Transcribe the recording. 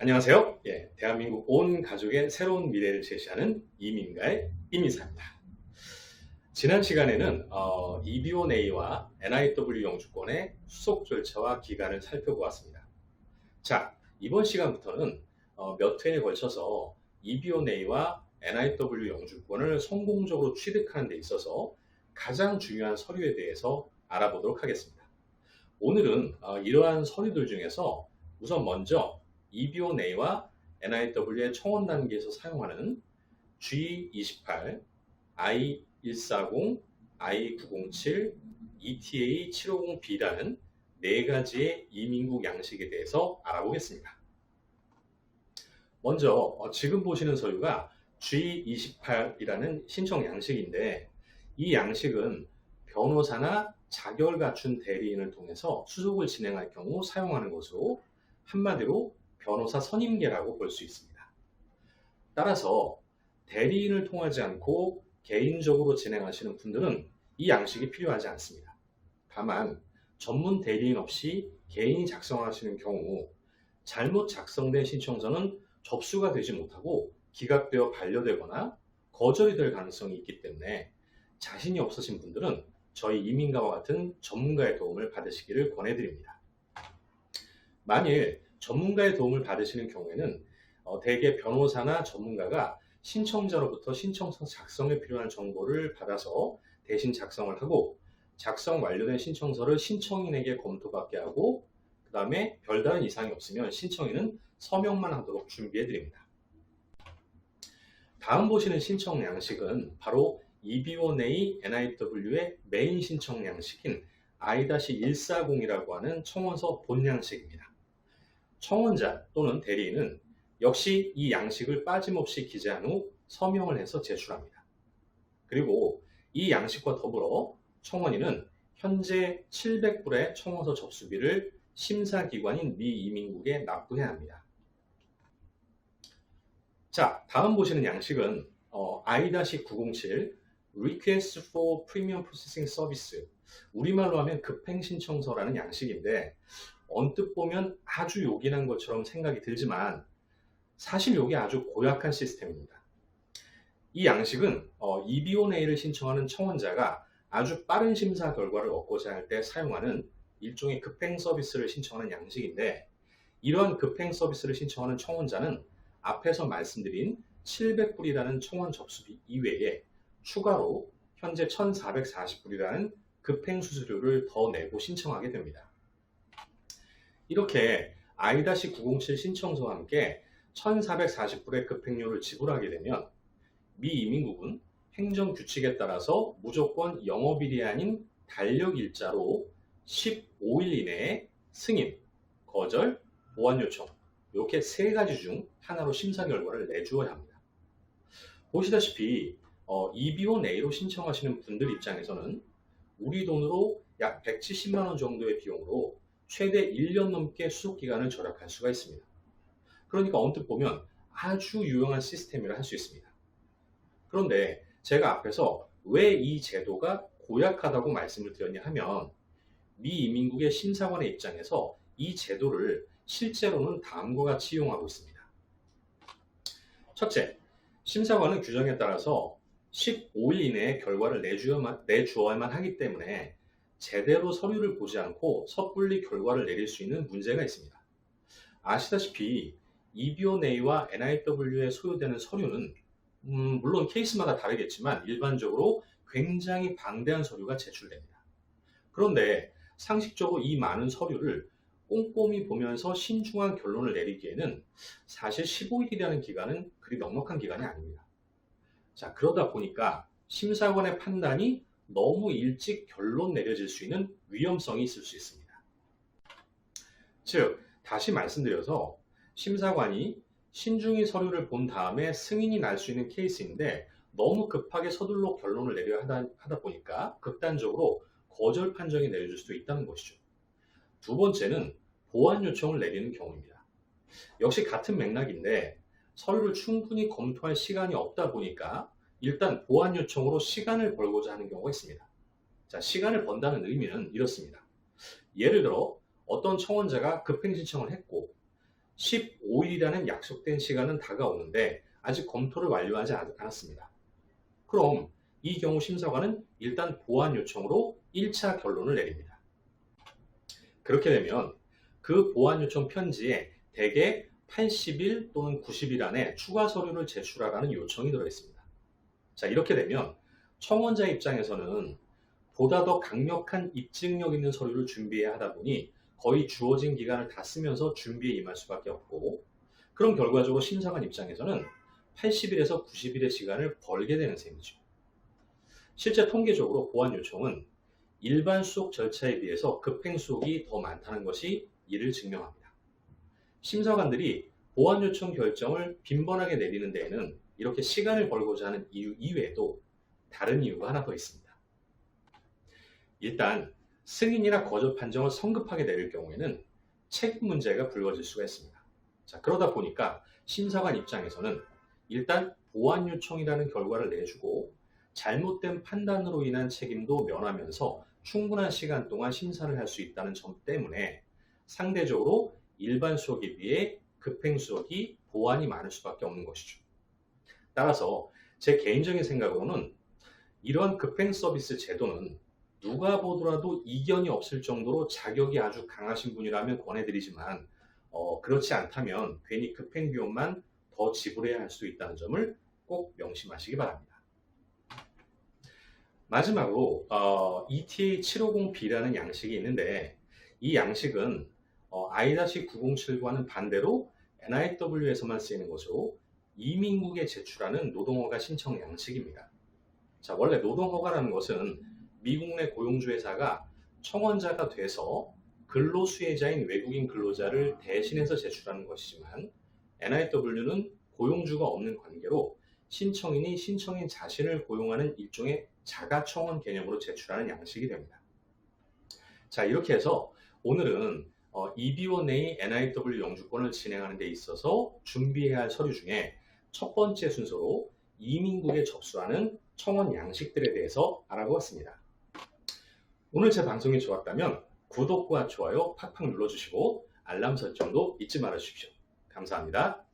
안녕하세요. 대한민국 온 가족의 새로운 미래를 제시하는 이민가의 이민사입니다. 지난 시간에는 EB1A와 NIW 영주권의 수속 절차와 기간을 살펴보았습니다. 자, 이번 시간부터는 몇 회에 걸쳐서 EB1A와 NIW 영주권을 성공적으로 취득하는 데 있어서 가장 중요한 서류에 대해서 알아보도록 하겠습니다. 오늘은 이러한 서류들 중에서 우선 먼저 EB1A와 NIW의 청원 단계에서 사용하는 G28, I140, I907, ETA750B라는 네 가지의 이민국 양식에 대해서 알아보겠습니다. 먼저 지금 보시는 서류가 G28이라는 신청 양식인데, 이 양식은 변호사나 자격을 갖춘 대리인을 통해서 수속을 진행할 경우 사용하는 것으로 한마디로 변호사 선임계라고 볼 수 있습니다. 따라서 대리인을 통하지 않고 개인적으로 진행하시는 분들은 이 양식이 필요하지 않습니다. 다만 전문 대리인 없이 개인이 작성하시는 경우 잘못 작성된 신청서는 접수가 되지 못하고 기각되어 반려되거나 거절이 될 가능성이 있기 때문에 자신이 없으신 분들은 저희 이민가와 같은 전문가의 도움을 받으시기를 권해드립니다. 만일 전문가의 도움을 받으시는 경우에는 대개 변호사나 전문가가 신청자로부터 신청서 작성에 필요한 정보를 받아서 대신 작성을 하고, 작성 완료된 신청서를 신청인에게 검토받게 하고, 그 다음에 별다른 이상이 없으면 신청인은 서명만 하도록 준비해 드립니다. 다음 보시는 신청 양식은 바로 EB1A NIW의 메인 신청 양식인 I-140이라고 하는 청원서 본 양식입니다. 청원자 또는 대리인은 역시 이 양식을 빠짐없이 기재한 후 서명을 해서 제출합니다. 그리고 이 양식과 더불어 청원인은 현재 700불의 청원서 접수비를 심사기관인 미 이민국에 납부해야 합니다. 자, 다음 보시는 양식은 I-907 Request for Premium Processing Service, 우리말로 하면 급행신청서라는 양식인데, 언뜻 보면 아주 요긴한 것처럼 생각이 들지만 사실 이게 아주 고약한 시스템입니다. 이 양식은 EB1A를 신청하는 청원자가 아주 빠른 심사 결과를 얻고자 할 때 사용하는 일종의 급행 서비스를 신청하는 양식인데, 이러한 급행 서비스를 신청하는 청원자는 앞에서 말씀드린 700불이라는 청원 접수비 이외에 추가로 현재 1440불이라는 급행 수수료를 더 내고 신청하게 됩니다. 이렇게 I-907 신청서와 함께 1440불의 급행료를 지불하게 되면 미 이민국은 행정규칙에 따라서 무조건 영업일이 아닌 달력일자로 15일 이내에 승인, 거절, 보완 요청, 이렇게 세 가지 중 하나로 심사 결과를 내주어야 합니다. 보시다시피 EB1A로 신청하시는 분들 입장에서는 우리 돈으로 약 170만 원 정도의 비용으로 최대 1년 넘게 수속 기간을 절약할 수가 있습니다. 그러니까 언뜻 보면 아주 유용한 시스템이라 할 수 있습니다. 그런데 제가 앞에서 왜 이 제도가 고약하다고 말씀을 드렸냐 하면, 미 이민국의 심사관의 입장에서 이 제도를 실제로는 다음과 같이 이용하고 있습니다. 첫째, 심사관은 규정에 따라서 15일 이내에 결과를 내주어야만 하기 때문에 제대로 서류를 보지 않고 섣불리 결과를 내릴 수 있는 문제가 있습니다. 아시다시피 EB1A와 NIW에 소요되는 서류는 물론 케이스마다 다르겠지만 일반적으로 굉장히 방대한 서류가 제출됩니다. 그런데 상식적으로 이 많은 서류를 꼼꼼히 보면서 신중한 결론을 내리기에는 사실 15일이라는 기간은 그리 넉넉한 기간이 아닙니다. 자, 그러다 보니까 심사관의 판단이 너무 일찍 결론 내려질 수 있는 위험성이 있을 수 있습니다. 즉, 다시 말씀드려서 심사관이 신중히 서류를 본 다음에 승인이 날 수 있는 케이스인데, 너무 급하게 서둘러 결론을 내려야 하다 보니까 극단적으로 거절 판정이 내려질 수도 있다는 것이죠. 두 번째는 보완 요청을 내리는 경우입니다. 역시 같은 맥락인데 서류를 충분히 검토할 시간이 없다 보니까 일단 보완 요청으로 시간을 벌고자 하는 경우가 있습니다. 자, 시간을 번다는 의미는 이렇습니다. 예를 들어 어떤 청원자가 급행 신청을 했고 15일이라는 약속된 시간은 다가오는데 아직 검토를 완료하지 않았습니다. 그럼 이 경우 심사관은 일단 보완 요청으로 1차 결론을 내립니다. 그렇게 되면 그 보완 요청 편지에 대개 80일 또는 90일 안에 추가 서류를 제출하라는 요청이 들어있습니다. 자, 이렇게 되면 청원자 입장에서는 보다 더 강력한 입증력 있는 서류를 준비해야 하다 보니 거의 주어진 기간을 다 쓰면서 준비에 임할 수밖에 없고, 그럼 결과적으로 심사관 입장에서는 80일에서 90일의 시간을 벌게 되는 셈이죠. 실제 통계적으로 보완 요청은 일반 수속 절차에 비해서 급행 수속이 더 많다는 것이 이를 증명합니다. 심사관들이 보완 요청 결정을 빈번하게 내리는 데에는 이렇게 시간을 벌고자 하는 이유 이외에도 다른 이유가 하나 더 있습니다. 일단 승인이나 거절 판정을 성급하게 내릴 경우에는 책임 문제가 불거질 수가 있습니다. 자, 그러다 보니까 심사관 입장에서는 일단 보완 요청이라는 결과를 내주고 잘못된 판단으로 인한 책임도 면하면서 충분한 시간 동안 심사를 할 수 있다는 점 때문에 상대적으로 일반 수석에 비해 급행 수석이 보완이 많을 수밖에 없는 것이죠. 따라서 제 개인적인 생각으로는 이러한 급행 서비스 제도는 누가 보더라도 이견이 없을 정도로 자격이 아주 강하신 분이라면 권해드리지만 그렇지 않다면 괜히 급행 비용만 더 지불해야 할 수 있다는 점을 꼭 명심하시기 바랍니다. 마지막으로 ETA 750B라는 양식이 있는데 이 양식은 I-907과는 반대로 NIW에서만 쓰이는 것으로 이민국에 제출하는 노동허가 신청 양식입니다. 자, 원래 노동허가라는 것은 미국 내 고용주 회사가 청원자가 돼서 근로수혜자인 외국인 근로자를 대신해서 제출하는 것이지만 NIW는 고용주가 없는 관계로 신청인이 신청인 자신을 고용하는 일종의 자가청원 개념으로 제출하는 양식이 됩니다. 자, 이렇게 해서 오늘은 EB1A NIW 영주권을 진행하는 데 있어서 준비해야 할 서류 중에 첫 번째 순서로 이민국에 접수하는 청원 양식들에 대해서 알아보았습니다. 오늘 제 방송이 좋았다면 구독과 좋아요 팍팍 눌러주시고 알람 설정도 잊지 말아주십시오. 감사합니다.